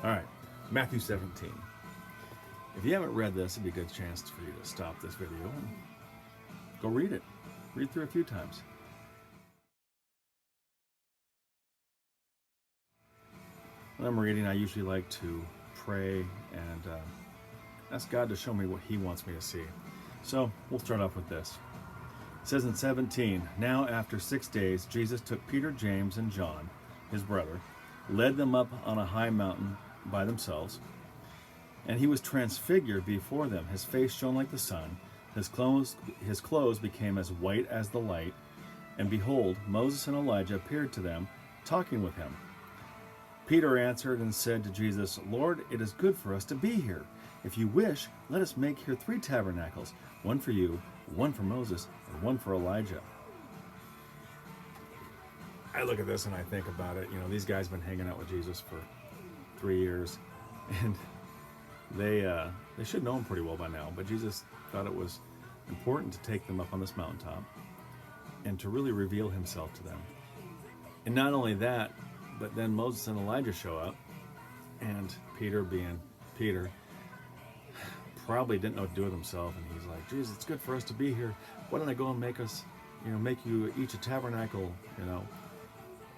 All right, Matthew 17. If you haven't read this, it'd be a good chance for you to stop this video and go read it. Read through it a few times. When I'm reading, I usually like to pray and ask God to show me what He wants me to see. So we'll start off with this. It says in 17, "Now after 6 days, Jesus took Peter, James, and John, his brother, led them up on a high mountain by themselves, and he was transfigured before them. His face shone like the sun, his clothes became as white as the light, and behold, Moses and Elijah appeared to them, talking with him. Peter answered and said to Jesus, 'Lord, it is good for us to be here. If you wish, let us make here 3 tabernacles, one for you, one for Moses, and one for Elijah.'" I look at this and I think about it. These guys have been hanging out with Jesus for 3 years, and they should know him pretty well by now. But Jesus thought it was important to take them up on this mountaintop and to really reveal himself to them. And not only that, but then Moses and Elijah show up, and Peter, being Peter, probably didn't know what to do with himself, and he's like, "Jesus, it's good for us to be here. Why don't I go and make you each a tabernacle,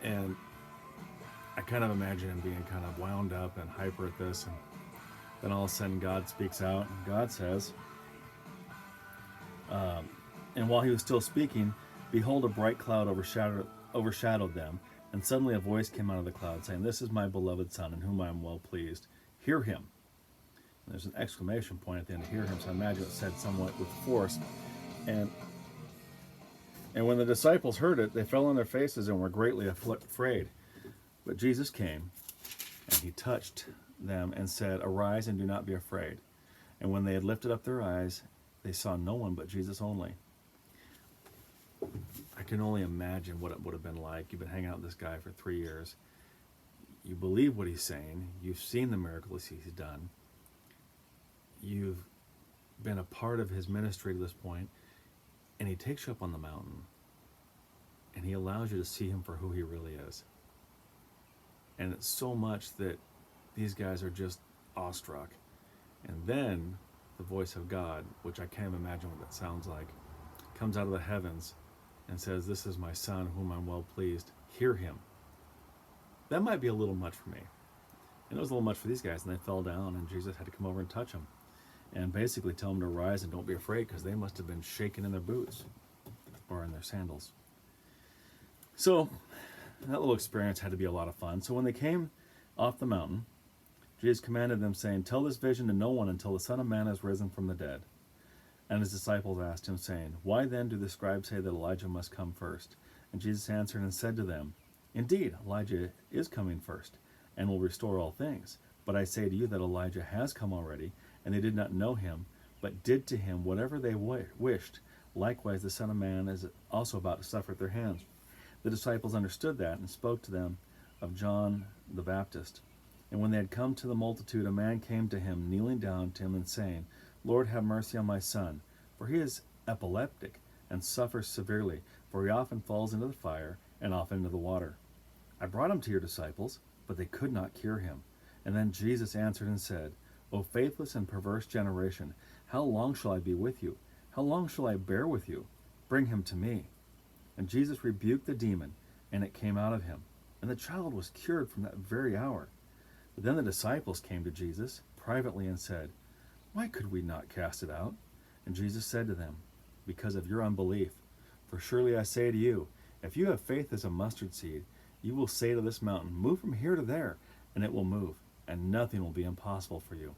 And I kind of imagine him being kind of wound up and hyper at this, and then all of a sudden God speaks out, and God says, "And while he was still speaking, behold, a bright cloud overshadowed them, and suddenly a voice came out of the cloud, saying, 'This is my beloved Son, in whom I am well pleased. Hear him.'" And there's an exclamation point at the end of "hear him," so I imagine it's said somewhat with force. And when the disciples heard it, they fell on their faces and were greatly afraid. But Jesus came, and he touched them and said, "Arise and do not be afraid." And when they had lifted up their eyes, they saw no one but Jesus only. I can only imagine what it would have been like. You've been hanging out with this guy for 3 years. You believe what he's saying. You've seen the miracles he's done. You've been a part of his ministry to this point. And he takes you up on the mountain, and he allows you to see him for who he really is. And it's so much that these guys are just awestruck. And then the voice of God, which I can't imagine what that sounds like, comes out of the heavens and says, "This is my Son, whom I'm well pleased. Hear him." That might be a little much for me. And it was a little much for these guys, and they fell down, and Jesus had to come over and touch them and basically tell them to rise and don't be afraid, because they must have been shaking in their boots or in their sandals. So that little experience had to be a lot of fun. So when they came off the mountain, Jesus commanded them, saying, "Tell this vision to no one until the Son of Man has risen from the dead." And his disciples asked him, saying, "Why then do the scribes say that Elijah must come first?" And Jesus answered and said to them, "Indeed, Elijah is coming first, and will restore all things. But I say to you that Elijah has come already, and they did not know him, but did to him whatever they wished. Likewise, the Son of Man is also about to suffer at their hands." The disciples understood that, and spoke to them of John the Baptist. And when they had come to the multitude, a man came to him, kneeling down to him and saying, "Lord, have mercy on my son, for he is epileptic, and suffers severely, for he often falls into the fire, and often into the water. I brought him to your disciples, but they could not cure him." And then Jesus answered and said, "O faithless and perverse generation, how long shall I be with you? How long shall I bear with you? Bring him to me." And Jesus rebuked the demon, and it came out of him. And the child was cured from that very hour. But then the disciples came to Jesus privately and said, "Why could we not cast it out?" And Jesus said to them, "Because of your unbelief. For surely I say to you, if you have faith as a mustard seed, you will say to this mountain, 'Move from here to there,' and it will move, and nothing will be impossible for you.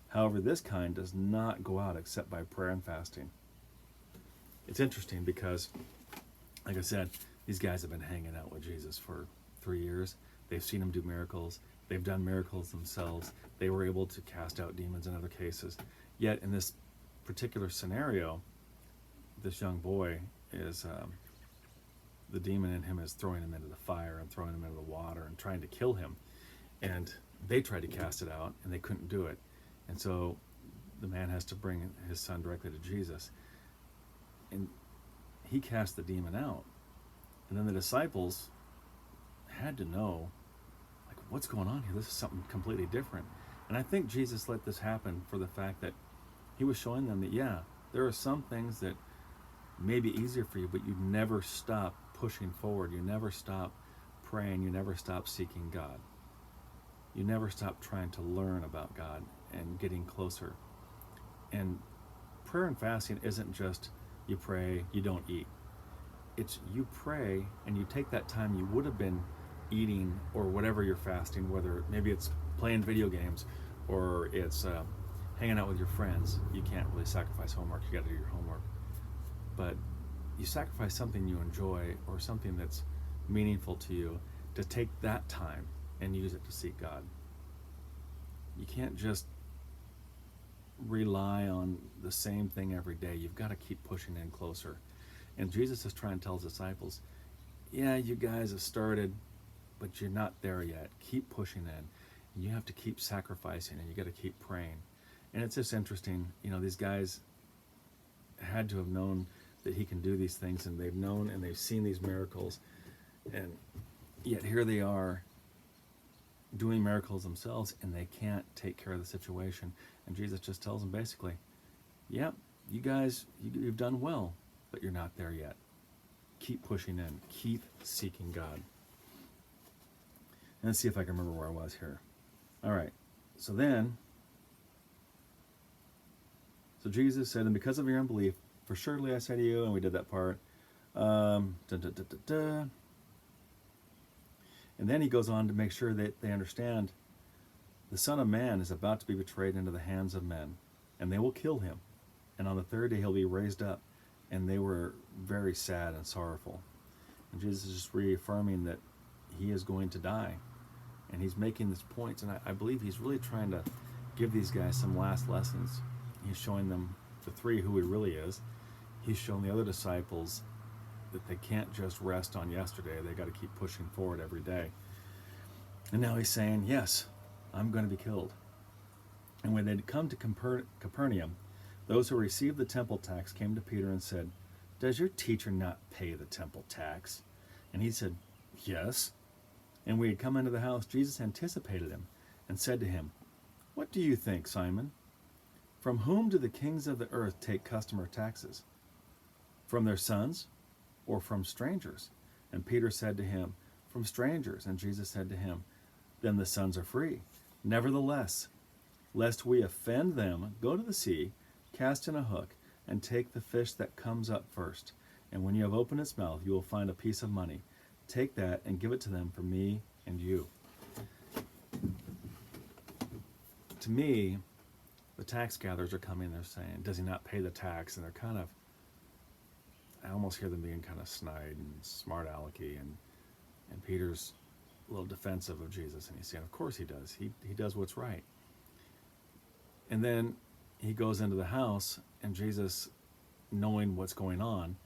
However, this kind does not go out except by prayer and fasting." It's interesting because, like I said, these guys have been hanging out with Jesus for 3 years. They've seen him do miracles. They've done miracles themselves. They were able to cast out demons in other cases. Yet in this particular scenario, this young boy is, the demon in him is throwing him into the fire and throwing him into the water and trying to kill him. And they tried to cast it out, and they couldn't do it. And so the man has to bring his son directly to Jesus. And he cast the demon out. And then the disciples had to know, like, what's going on here? This is something completely different. And I think Jesus let this happen for the fact that he was showing them that, yeah, there are some things that may be easier for you, but you never stop pushing forward. You never stop praying. You never stop seeking God. You never stop trying to learn about God and getting closer. And prayer and fasting isn't just you pray, you don't eat. It's you pray and you take that time you would have been eating or whatever you're fasting, whether maybe it's playing video games or it's hanging out with your friends. You can't really sacrifice homework. You got to do your homework. But you sacrifice something you enjoy or something that's meaningful to you to take that time and use it to seek God. You can't just rely on the same thing every day. You've got to keep pushing in closer. And Jesus is trying to tell his disciples, yeah, you guys have started, but you're not there yet. Keep pushing in. And you have to keep sacrificing, and you got to keep praying. And it's just interesting, these guys had to have known that he can do these things, and they've known and they've seen these miracles, and yet here they are doing miracles themselves, and they can't take care of the situation. And Jesus just tells them basically, yep, you guys, you've done well, but you're not there yet. Keep pushing in. Keep seeking God. And let's see if I can remember where I was here. All right. So Jesus said, and because of your unbelief, for surely I say to you, and we did that part. And then he goes on to make sure that they understand the Son of Man is about to be betrayed into the hands of men, and they will kill him. And on the third day he'll be raised up. And they were very sad and sorrowful. And Jesus is just reaffirming that he is going to die. And he's making these points. And I believe he's really trying to give these guys some last lessons. He's showing them, the three, who he really is. He's shown the other disciples that they can't just rest on yesterday. They got to keep pushing forward every day. And now he's saying, yes, I'm going to be killed. And when they'd come to Capernaum, those who received the temple tax came to Peter and said, does your teacher not pay the temple tax? And he said, yes. And when he had come into the house, Jesus anticipated him and said to him, what do you think, Simon? From whom do the kings of the earth take custom or taxes? From their sons or from strangers? And Peter said to him, from strangers. And Jesus said to him, then the sons are free. Nevertheless, lest we offend them, go to the sea, cast in a hook, and take the fish that comes up first. And when you have opened its mouth, you will find a piece of money. Take that and give it to them for me and you. To me, the tax gatherers are coming, they're saying, does he not pay the tax? And they're kind of, I almost hear them being kind of snide and smart alecky, and Peter's a little defensive of Jesus, and he's saying, of course he does. He does what's right. And then he goes into the house, and Jesus, knowing what's going on,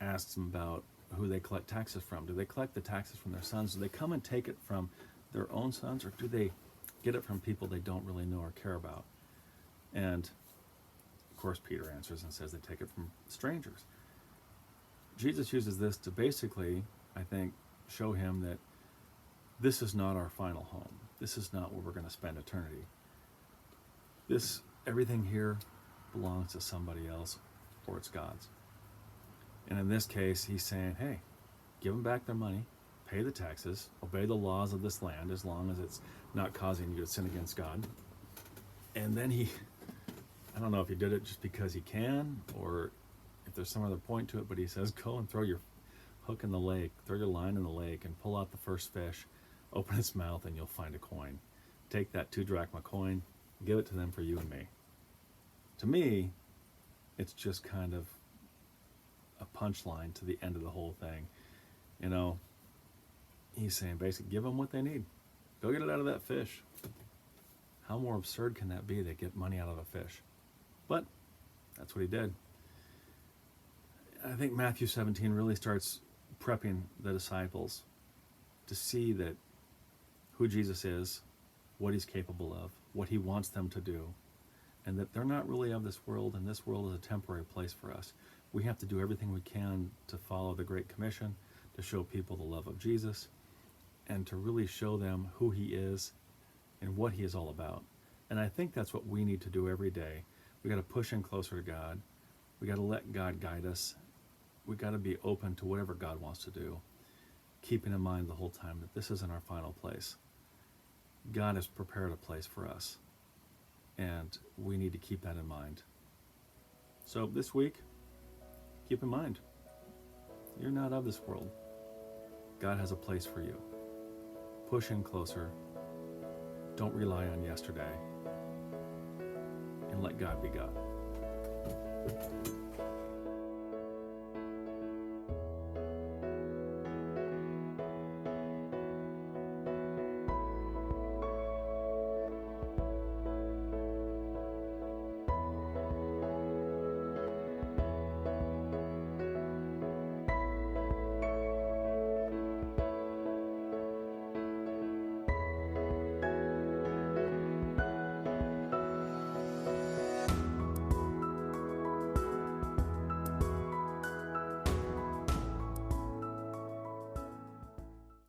asks him about who they collect taxes from. Do they collect the taxes from their sons? Do they come and take it from their own sons, or do they get it from people they don't really know or care about? And of course Peter answers and says they take it from strangers. Jesus uses this to basically, I think, show him that this is not our final home. This is not where we're going to spend eternity. Everything here belongs to somebody else, or it's God's. And in this case, he's saying, hey, give them back their money, pay the taxes, obey the laws of this land as long as it's not causing you to sin against God. And then I don't know if he did it just because he can, or if there's some other point to it, but he says, go and throw your hook in the lake, throw your line in the lake, and pull out the first fish, open its mouth, and you'll find a coin. Take that 2 drachma coin, give it to them for you and me. To me, it's just kind of a punchline to the end of the whole thing. He's saying basically, give them what they need. Go get it out of that fish. How more absurd can that be? They get money out of a fish. But that's what he did. I think Matthew 17 really starts prepping the disciples to see that who Jesus is, what he's capable of, what he wants them to do, and that they're not really of this world, and this world is a temporary place for us. We have to do everything we can to follow the Great Commission, to show people the love of Jesus, and to really show them who he is and what he is all about. And I think that's what we need to do every day. We got to push in closer to God. We got to let God guide us. We got to be open to whatever God wants to do, keeping in mind the whole time that this isn't our final place. God has prepared a place for us, and we need to keep that in mind. So this week, keep in mind, you're not of this world. God has a place for you. Push in closer. Don't rely on yesterday. And let God be God.